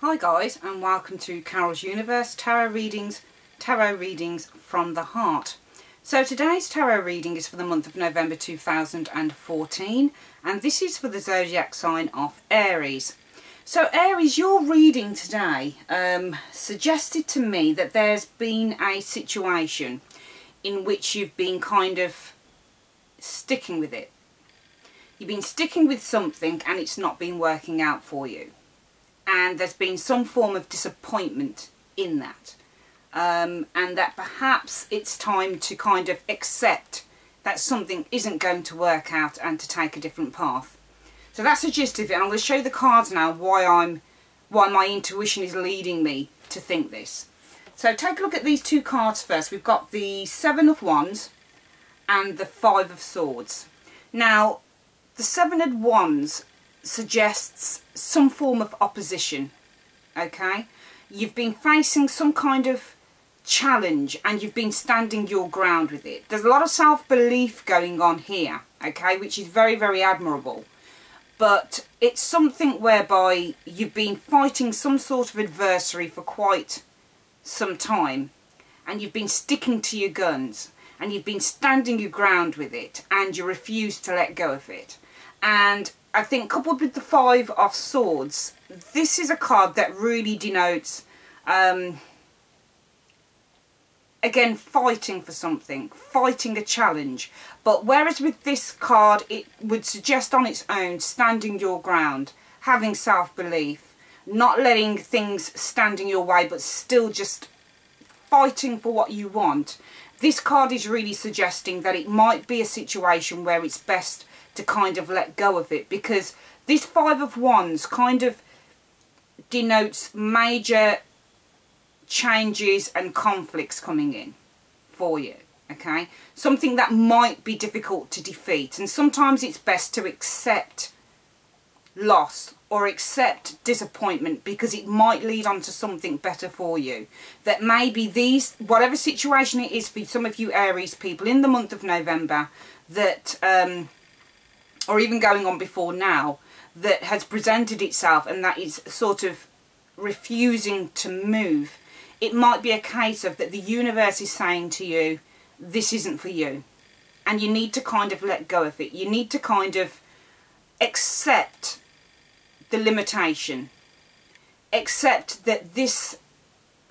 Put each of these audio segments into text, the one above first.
Hi guys, and welcome to Carol's Universe Tarot Readings from the Heart. So today's tarot reading is for the month of November 2014, and this is for the zodiac sign of Aries. So Aries, your reading today suggested to me that there's been a situation in which you've been kind of sticking with it. You've been sticking with something and it's not been working out for you. And there's been some form of disappointment in that. And that perhaps it's time to kind of accept that something isn't going to work out and to take a different path. So that's the gist of it. And I'm going to show you the cards now why my intuition is leading me to think this. So take a look at these two cards first. We've got the Seven of Wands and the Five of Swords. Now, the Seven of Wands suggests some form of opposition, okay? You've been facing some kind of challenge and you've been standing your ground with it. There's a lot of self-belief going on here, okay, which is very, very admirable. But it's something whereby you've been fighting some sort of adversary for quite some time and you've been sticking to your guns and you've been standing your ground with it and you refuse to let go of it. And I think coupled with the Five of Swords, this is a card that really denotes, again, fighting for something, fighting a challenge. But whereas with this card, it would suggest on its own, standing your ground, having self-belief, not letting things stand in your way, but still just fighting for what you want. This card is really suggesting that it might be a situation where it's best to kind of let go of it, because this Five of Wands kind of denotes major changes and conflicts coming in for you, okay? Something that might be difficult to defeat, and sometimes it's best to accept loss or accept disappointment because it might lead on to something better for you. That maybe these, whatever situation it is for some of you Aries people in the month of November, that or even going on before now, that has presented itself and that is sort of refusing to move. It might be a case of that the universe is saying to you, this isn't for you. And you need to kind of let go of it. You need to kind of accept the limitation. Accept that this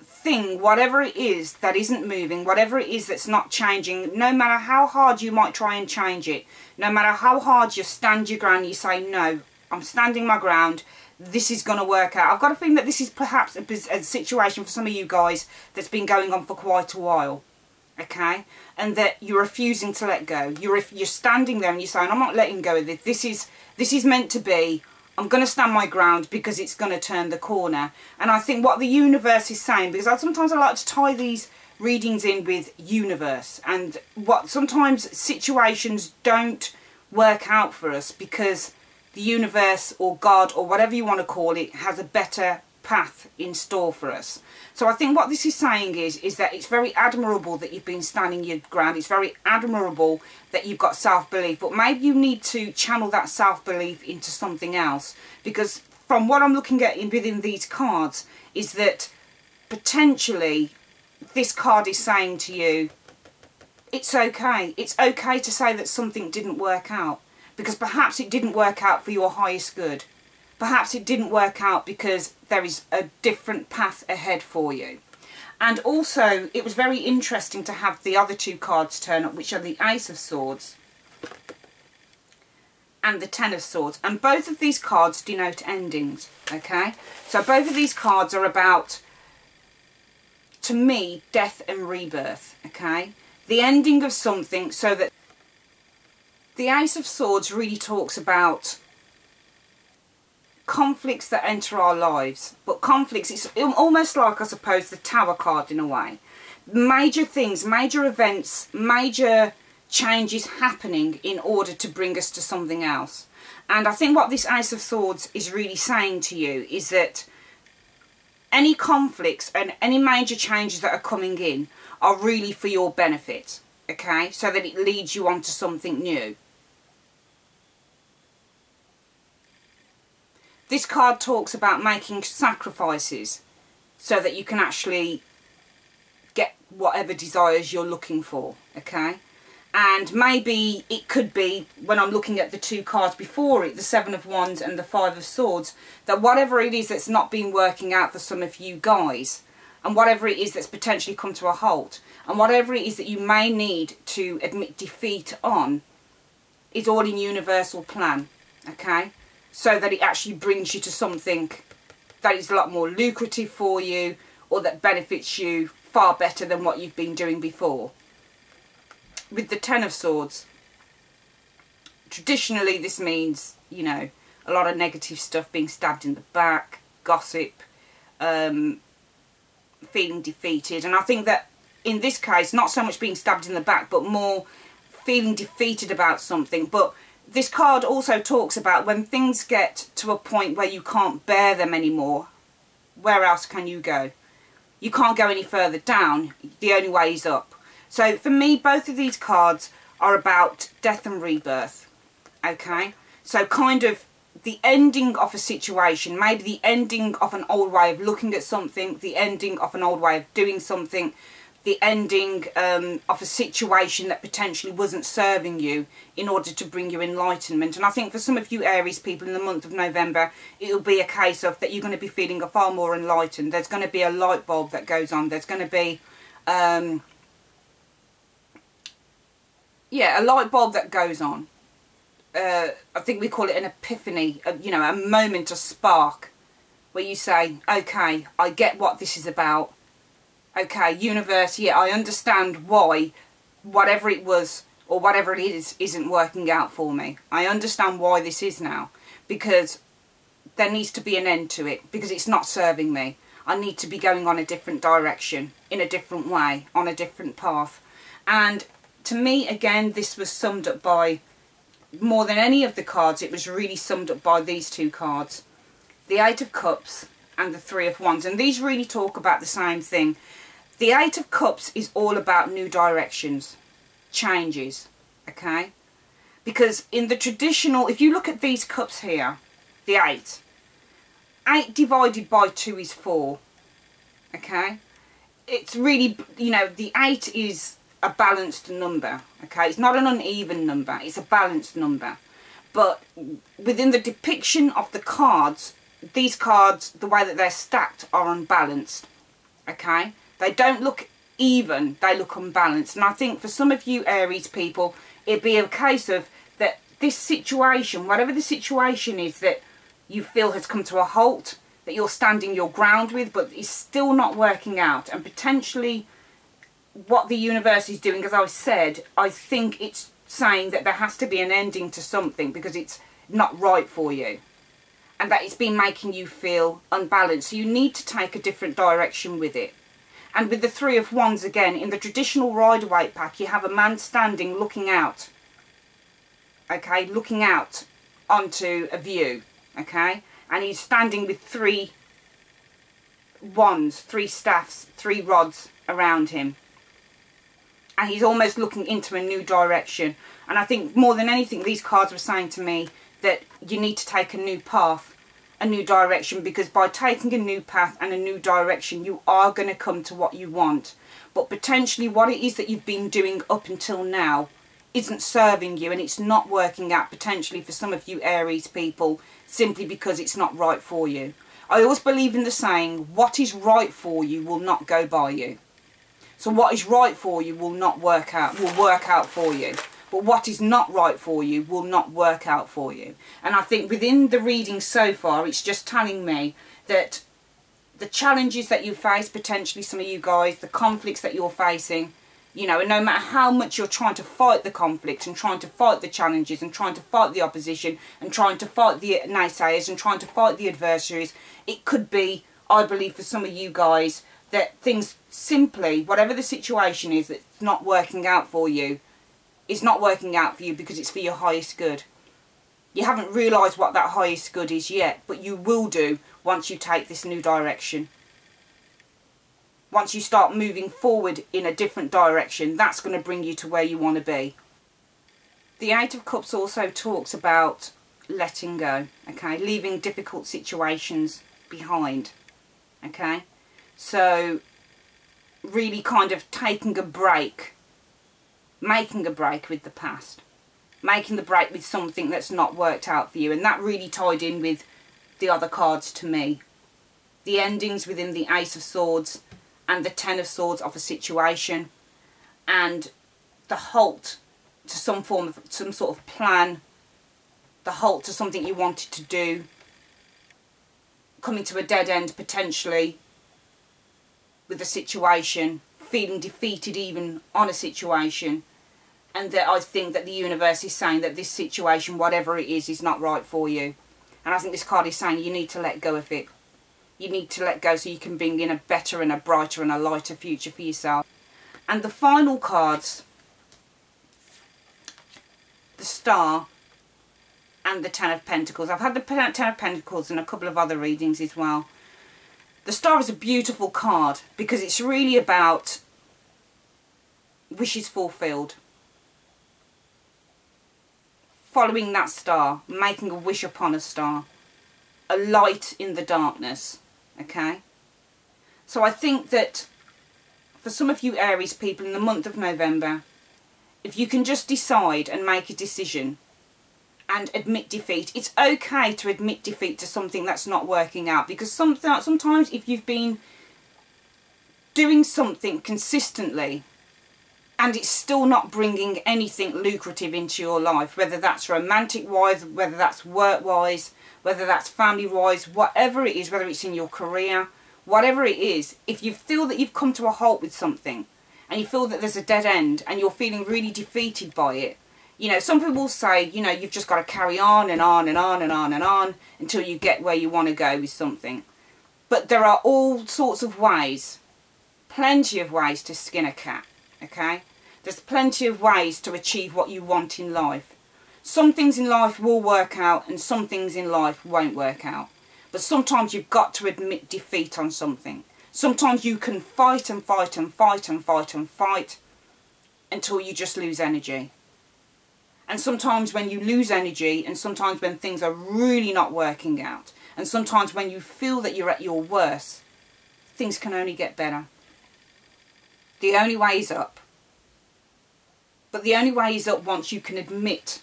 thing, whatever it is that isn't moving, whatever it is that's not changing, no matter how hard you might try and change it, no matter how hard you stand your ground, you say, no, I'm standing my ground, this is going to work out. I've got a feeling that this is perhaps a situation for some of you guys that's been going on for quite a while, okay? And that you're refusing to let go. You're standing there and you're saying, I'm not letting go of this. This is meant to be. I'm going to stand my ground because it's going to turn the corner. And I think what the universe is saying, because sometimes I like to tie these readings in with universe, and what sometimes situations don't work out for us because the universe or God or whatever you want to call it has a better path in store for us. So I think what this is saying is that it's very admirable that you've been standing your ground. It's very admirable that you've got self-belief, but maybe you need to channel that self-belief into something else, because from what I'm looking at within these cards is that potentially this card is saying to you, it's okay. It's okay to say that something didn't work out, because perhaps it didn't work out for your highest good. Perhaps it didn't work out because there is a different path ahead for you. And also, it was very interesting to have the other two cards turn up, which are the Ace of Swords and the Ten of Swords. And both of these cards denote endings, okay? So both of these cards are about, to me, death and rebirth, okay? The ending of something, so that the Ace of Swords really talks about conflicts that enter our lives, but conflicts, it's almost like, I suppose, the Tower card in a way. Major things, major events, major changes happening in order to bring us to something else. And I think what this Ace of Swords is really saying to you is that any conflicts and any major changes that are coming in are really for your benefit, okay, so that it leads you on to something new. This card talks about making sacrifices so that you can actually get whatever desires you're looking for, okay? And maybe it could be, when I'm looking at the two cards before it, the Seven of Wands and the Five of Swords, that whatever it is that's not been working out for some of you guys, and whatever it is that's potentially come to a halt, and whatever it is that you may need to admit defeat on, is all in universal plan, okay? So that it actually brings you to something that is a lot more lucrative for you, or that benefits you far better than what you've been doing before. With the Ten of Swords, traditionally this means, you know, a lot of negative stuff, being stabbed in the back, gossip, feeling defeated. And I think that in this case, not so much being stabbed in the back, but more feeling defeated about something. But this card also talks about when things get to a point where you can't bear them anymore, where else can you go? You can't go any further down. The only way is up. So for me, both of these cards are about death and rebirth, okay? So kind of the ending of a situation, maybe the ending of an old way of looking at something, the ending of an old way of doing something, the ending of a situation that potentially wasn't serving you in order to bring you enlightenment. And I think for some of you Aries people in the month of November, it'll be a case of that you're going to be feeling far more enlightened. There's going to be a light bulb that goes on. There's going to be, yeah, a light bulb that goes on. I think we call it an epiphany, you know, a moment, a spark, where you say, okay, I get what this is about. Okay, universe, yeah, I understand why whatever it was or whatever it is isn't working out for me. I understand why this is now, because there needs to be an end to it, because it's not serving me. I need to be going on a different direction, in a different way, on a different path. And to me, again, this was summed up by, more than any of the cards, it was really summed up by these two cards. The Eight of Cups and the Three of Wands. And these really talk about the same thing. The Eight of Cups is all about new directions, changes, okay? Because in the traditional, if you look at these cups here, the 8 divided by 2 is 4, okay? It's really, you know, the 8 is a balanced number, okay? It's not an uneven number, it's a balanced number. But within the depiction of the cards, these cards, the way that they're stacked, are unbalanced, okay? They don't look even, they look unbalanced. And I think for some of you Aries people, it'd be a case of that this situation, whatever the situation is that you feel has come to a halt, that you're standing your ground with, but it's still not working out. And potentially what the universe is doing, as I said, I think it's saying that there has to be an ending to something because it's not right for you. And that it's been making you feel unbalanced. So you need to take a different direction with it. And with the Three of Wands, again, in the traditional Rider-Waite pack, you have a man standing looking out. Okay, looking out onto a view. Okay, and he's standing with 3 wands, 3 staffs, 3 rods around him. And he's almost looking into a new direction. And I think more than anything, these cards were saying to me that you need to take a new path, a new direction, because by taking a new path and a new direction, you are going to come to what you want. But potentially what it is that you've been doing up until now isn't serving you, and it's not working out potentially for some of you Aries people, simply because it's not right for you. I always believe in the saying, what is right for you will not go by you. So what is right for you will not work out, will work out for you. But what is not right for you will not work out for you. And I think within the reading so far, it's just telling me that the challenges that you face, potentially some of you guys, the conflicts that you're facing, you know, and no matter how much you're trying to fight the conflicts and trying to fight the challenges and trying to fight the opposition and trying to fight the naysayers and trying to fight the adversaries, it could be, I believe, for some of you guys, that things simply, whatever the situation is that's not working out for you, is not working out for you because it's for your highest good. You haven't realised what that highest good is yet, but you will do once you take this new direction. once you start moving forward in a different direction, that's going to bring you to where you want to be. The Eight of Cups also talks about letting go, okay, leaving difficult situations behind, okay, so really kind of taking a break, making a break with the past, making the break with something that's not worked out for you. And that really tied in with the other cards to me. The endings within the Ace of Swords and the Ten of Swords of a situation, and the halt to some sort of plan, the halt to something you wanted to do, coming to a dead end potentially with a situation, feeling defeated even on a situation, and that I think that the universe is saying that this situation, whatever it is not right for you. And I think this card is saying you need to let go of it. You need to let go so you can bring in a better and a brighter and a lighter future for yourself. And the final cards, the Star and the Ten of Pentacles. I've had the Ten of Pentacles and a couple of other readings as well. The Star is a beautiful card because it's really about wishes fulfilled. Following that star, making a wish upon a star, a light in the darkness, okay? So I think that for some of you Aries people in the month of November, if you can just decide and make a decision and admit defeat. It's okay to admit defeat to something that's not working out, because sometimes if you've been doing something consistently and it's still not bringing anything lucrative into your life, whether that's romantic-wise, whether that's work-wise, whether that's family-wise, whatever it is, whether it's in your career, whatever it is, if you feel that you've come to a halt with something and you feel that there's a dead end and you're feeling really defeated by it, you know, some people will say, you know, you've just got to carry on and on and on and on and on until you get where you want to go with something. But there are all sorts of ways, plenty of ways to skin a cat, okay? There's plenty of ways to achieve what you want in life. Some things in life will work out and some things in life won't work out. But sometimes you've got to admit defeat on something. Sometimes you can fight and fight and fight and fight and fight until you just lose energy. And sometimes when you lose energy, and sometimes when things are really not working out, and sometimes when you feel that you're at your worst, things can only get better. The only way is up. But the only way is up once you can admit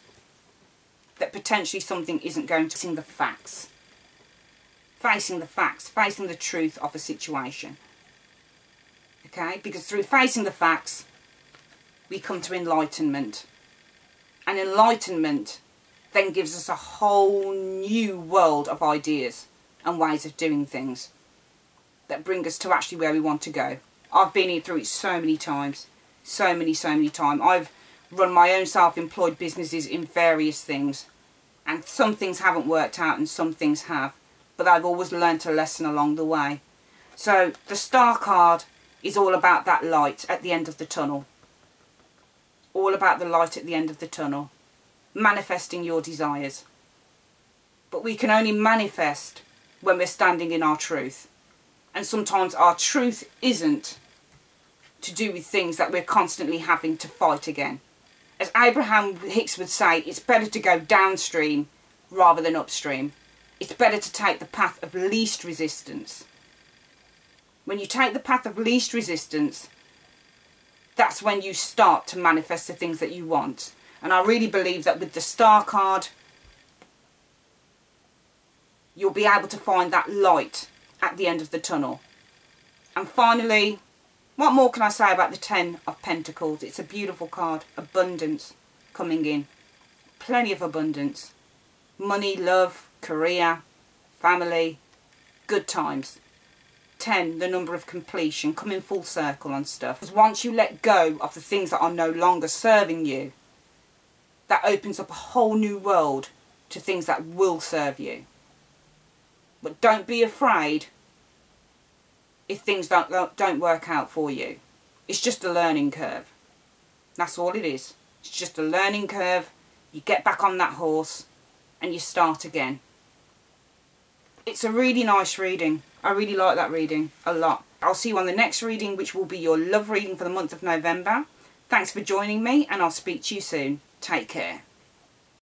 that potentially something isn't going to... Facing the facts. Facing the facts. Facing the truth of a situation. Okay? Because through facing the facts, we come to enlightenment. And enlightenment then gives us a whole new world of ideas and ways of doing things that bring us to actually where we want to go. I've been through it so many times. So many times. I've run my own self-employed businesses in various things. And some things haven't worked out and some things have. But I've always learnt a lesson along the way. So the Star card is all about that light at the end of the tunnel. All about the light at the end of the tunnel. Manifesting your desires. But we can only manifest when we're standing in our truth. And sometimes our truth isn't to do with things that we're constantly having to fight again. As Abraham Hicks would say, it's better to go downstream rather than upstream. It's better to take the path of least resistance. When you take the path of least resistance, that's when you start to manifest the things that you want. And I really believe that with the Star card, you'll be able to find that light at the end of the tunnel. And finally, what more can I say about the Ten of Pentacles? It's a beautiful card. Abundance coming in. Plenty of abundance. Money, love, career, family, good times. 10, the number of completion, coming full circle on stuff. Because once you let go of the things that are no longer serving you, that opens up a whole new world to things that will serve you. But don't be afraid if things don't work out for you. It's just a learning curve. That's all it is. It's just a learning curve. You get back on that horse and you start again. It's a really nice reading. I really like that reading a lot. I'll see you on the next reading, which will be your love reading for the month of November. Thanks for joining me, and I'll speak to you soon. Take care.